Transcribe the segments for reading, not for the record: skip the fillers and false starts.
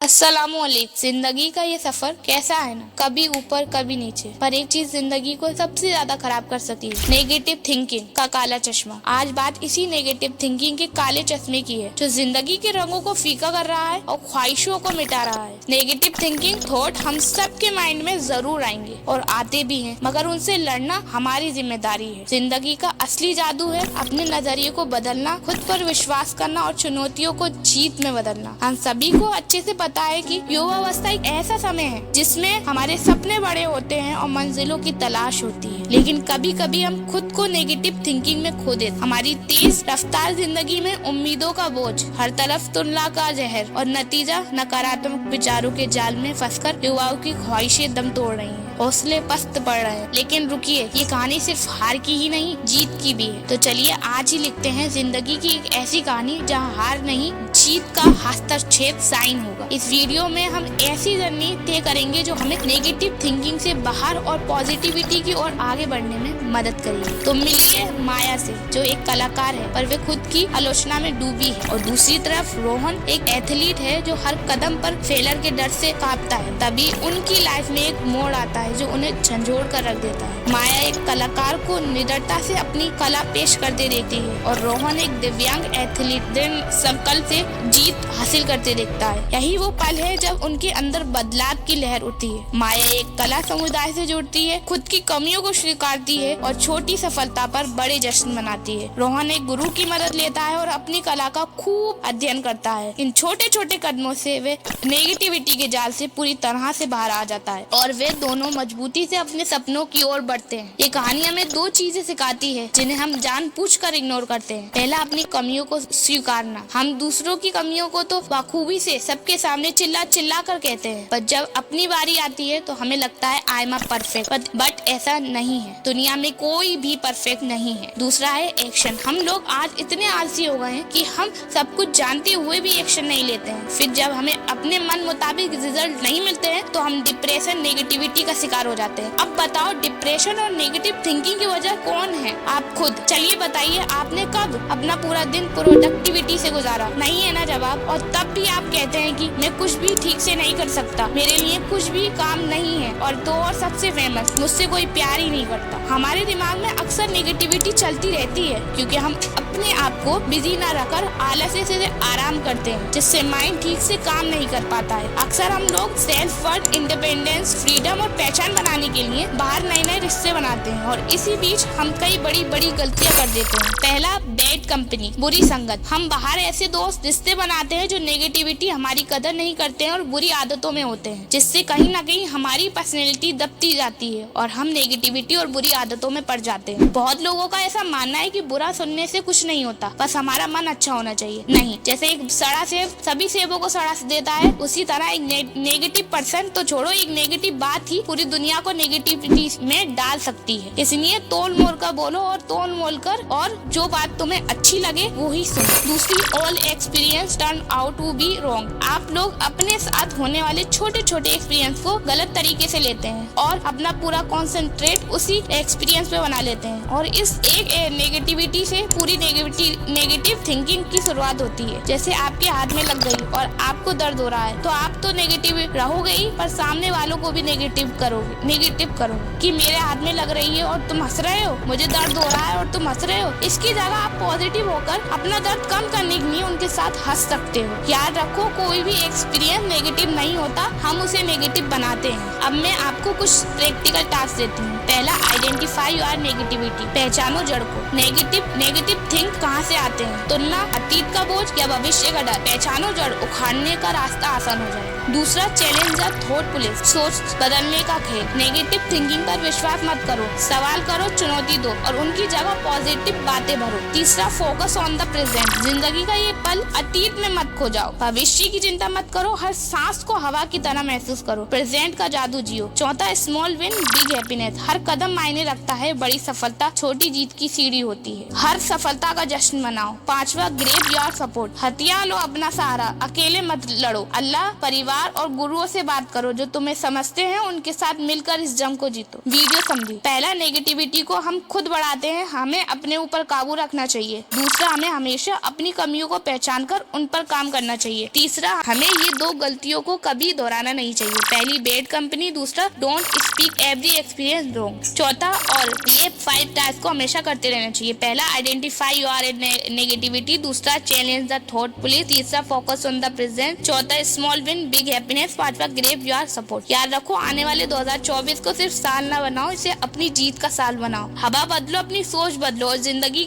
अस्सलामुअलैकुम। जिंदगी का ये सफर कैसा है ना, कभी ऊपर कभी नीचे, पर एक चीज जिंदगी को सबसे ज्यादा खराब कर सकती है, नेगेटिव थिंकिंग का काला चश्मा। आज बात इसी नेगेटिव थिंकिंग के काले चश्मे की है जो जिंदगी के रंगों को फीका कर रहा है और ख्वाहिशों को मिटा रहा है। नेगेटिव थिंकिंग थॉट हम सबके माइंड में जरूर आएंगे और आते भी हैं, मगर उनसे लड़ना हमारी जिम्मेदारी है। जिंदगी का असली जादू है अपने नजरिए को बदलना, खुद पर विश्वास करना और चुनौतियों को जीत में बदलना। हम सभी को अच्छे से पता है कि युवावस्था एक ऐसा समय है जिसमें हमारे सपने बड़े होते हैं और मंजिलों की तलाश होती है, लेकिन कभी कभी हम खुद को नेगेटिव थिंकिंग में खो देते। हमारी तेज रफ्तार जिंदगी में उम्मीदों का बोझ, हर तरफ तुलना का जहर और नतीजा नकारात्मक विचारों के जाल में फंसकर युवाओं की ख्वाहिशें दम तोड़ रही हैं, हौसले पस्त पड़ रहे हैं। लेकिन रुकिए, ये कहानी सिर्फ हार की ही नहीं, जीत की भी है। तो चलिए आज ही लिखते हैं जिंदगी की एक ऐसी कहानी जहां हार नहीं, जीत का हस्तक्षेप साइन होगा। इस वीडियो में हम ऐसी जर्नी तय करेंगे जो हमें नेगेटिव थिंकिंग से बाहर और पॉजिटिविटी की ओर आगे बढ़ने में मदद करेगी। तो मिलिए माया से, जो एक कलाकार है पर वे खुद की आलोचना में डूबी है, और दूसरी तरफ रोहन एक एथलीट है जो हर कदम पर फेलर के डर से कांपता है। तभी उनकी लाइफ में एक मोड़ आता है जो उन्हें झंझोड़ कर रख देता है। माया एक कलाकार को निडरता से अपनी कला पेश करते देखती है और रोहन एक दिव्यांग एथलीट दृढ़ संकल्प से जीत हासिल करते देखता है। यही वो पल है जब उनके अंदर बदलाव की लहर उठती है। माया एक कला समुदाय से जुड़ती है, खुद की कमियों को स्वीकारती है और छोटी सफलता पर बड़े जश्न मनाती है। रोहन एक गुरु की मदद लेता है और अपनी कला का खूब अध्ययन करता है। इन छोटे छोटे कदमों से वे नेगेटिविटी के जाल से पूरी तरह से बाहर आ जाता है और वे दोनों मजबूती से अपने सपनों की ओर बढ़ते हैं। ये कहानी हमें दो चीजें सिखाती है जिन्हें हम जानबूझकर इग्नोर करते हैं। पहला, अपनी कमियों को स्वीकारना। हम दूसरों की कमियों को तो बखूबी से सबके सामने चिल्ला चिल्ला कर कहते हैं, पर जब अपनी बारी आती है तो हमें लगता है आई एम परफेक्ट, बट ऐसा नहीं है। दुनिया में कोई भी परफेक्ट नहीं है। दूसरा है एक्शन। हम लोग आज इतने आलसी हो गए हैं कि हम सब कुछ जानते हुए भी एक्शन नहीं लेते हैं। फिर जब हमें अपने मन मुताबिक रिजल्ट नहीं मिलते हैं तो हम डिप्रेशन, नेगेटिविटी का शिकार हो जाते हैं। अब बताओ, डिप्रेशन और नेगेटिव थिंकिंग की वजह कौन है? आप खुद। चलिए बताइए, आपने कब अपना पूरा दिन प्रोडक्टिविटी से गुजारा? नहीं है ना जवाब। और तब भी आप कहते हैं कि मैं कुछ भी ठीक से नहीं कर सकता, मेरे लिए कुछ भी काम नहीं है। और तो और सबसे फेमस, मुझसे कोई प्यार ही नहीं करता। हमारे दिमाग में अक्सर नेगेटिविटी चलती रहती है क्योंकि हम अपने आप को बिजी न रखकर आलस्य से आराम करते हैं, जिससे माइंड ठीक से काम नहीं कर पाता है। अक्सर हम लोग सेल्फ वर्थ, इंडिपेंडेंस, फ्रीडम और पहचान बनाने के लिए बाहर नए नए रिश्ते बनाते हैं और इसी बीच हम कई बड़ी बड़ी गलतियां कर देते हैं। पहला, बैड कंपनी, बुरी संगत। हम बाहर ऐसे दोस्त, रिश्ते बनाते हैं जो नेगेटिविटी, हमारी कदर नहीं करते हैं और बुरी आदतों में होते हैं, जिससे कहीं ना कहीं हमारी पर्सनैलिटी दबती जाती है और हम नेगेटिविटी और बुरी आदतों में पड़ जाते हैं। बहुत लोगों का ऐसा मानना है कि बुरा सुनने से कुछ नहीं होता, बस हमारा मन अच्छा होना चाहिए। नहीं, जैसे एक सड़ा सेब सभी सेबों को सड़ा देता है, उसी तरह एक नेगेटिव पर्सन, तो छोड़ो, एक नेगेटिव बात ही पूरी दुनिया को नेगेटिविटी में डाल सकती है। इसलिए तोल मोल कर बोलो और तोल मोल कर, और जो बात तुम्हें अच्छी लगे वो ही सुनो। दूसरी, all experience turn out to be wrong. आप लोग अपने साथ होने वाले छोटे छोटे एक्सपीरियंस को गलत तरीके से लेते हैं और अपना पूरा कॉन्सेंट्रेट उसी एक्सपीरियंस पे बना लेते हैं, और इस एक नेगेटिविटी से पूरी नेगेटिव थिंकिंग की शुरुआत होती है। जैसे आपके हाथ में लग गई और आपको दर्द हो रहा है तो आप तो नेगेटिव रहोगे ही, पर सामने वालों को भी नेगेटिव करोगे कि मेरे हाथ में लग रही है और तुम हंस रहे हो, मुझे दर्द हो रहा है और तुम हंस रहे हो। इसकी जगह आप पॉजिटिव होकर अपना दर्द कम करने के लिए उनके साथ हंस सकते हो। याद रखो, कोई भी एक्सपीरियंस नेगेटिव नहीं होता, हम उसे नेगेटिव बनाते हैं। अब मैं आपको कुछ प्रैक्टिकल टास्क देती हूँ। पहला, आइडेंटिफाई योर नेगेटिविटी। पहचानो जड़ को। नेगेटिव थिंक कहाँ से आते हैं? तुलना, अतीत का बोझ या भविष्य का डर? पहचानो जड़, उखाड़ने का रास्ता आसान हो जाएगा। दूसरा, चैलेंज द थॉट पुलिस। सोच बदलने का खेल। नेगेटिव थिंकिंग पर विश्वास मत करो, सवाल करो, चुनौती दो और उनकी जगह पॉजिटिव बातें भरो। तीसरा, फोकस ऑन द प्रेजेंट। जिंदगी का ये पल अतीत में मत खो जाओ, भविष्य की चिंता मत करो, हर सांस को हवा की तरह महसूस करो, प्रेजेंट का जादू जियो। चौथा, स्मॉल विन बिग हैप्पीनेस। हर हर कदम मायने रखता है, बड़ी सफलता छोटी जीत की सीढ़ी होती है। हर सफलता का जश्न मनाओ। 5वां, ग्रेव योर सपोर्ट। हथियार लो अपना सहारा, अकेले मत लड़ो। अल्लाह, परिवार और गुरुओं से बात करो जो तुम्हें समझते हैं, उनके साथ मिलकर इस जंग को जीतो। वीडियो समझी। पहला, नेगेटिविटी को हम खुद बढ़ाते हैं, हमें अपने ऊपर काबू रखना चाहिए। दूसरा, हमें हमेशा अपनी कमियों को पहचान कर उन पर काम करना चाहिए। तीसरा, हमें ये 2 गलतियों को कभी दोहराना नहीं चाहिए। पहली, बैड कंपनी। दूसरा, don't speak every experience wrong. चौथा, और ये 5 टास्क को हमेशा करते रहना चाहिए। पहला, आइडेंटिफाई योर नेगेटिविटी। दूसरा, चैलेंज द थॉट पुलिस। तीसरा, फोकस ऑन द प्रेजेंट। चौथा, स्मॉल विन बिग हैप्पीनेस। 5वां, ग्रेव योर सपोर्ट। याद रखो, आने वाले 2024 को सिर्फ साल ना बनाओ, इसे अपनी जीत का साल बनाओ। हवा बदलो, अपनी सोच बदलो और जिंदगी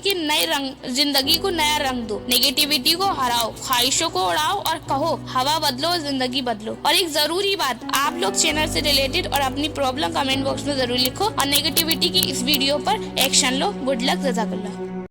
को नया रंग दो। नेगेटिविटी को हराओ, ख्वाहिशों को उड़ाओ और कहो हवा बदलो और जिंदगी बदलो। और एक जरूरी बात, आप लोग चैनल से रिलेटेड और अपनी प्रॉब्लम कमेंट बॉक्स में जरूर लिखो और नेगेटिविटी की इस वीडियो पर एक्शन लो। गुड लक, जज़ाकल्लाह।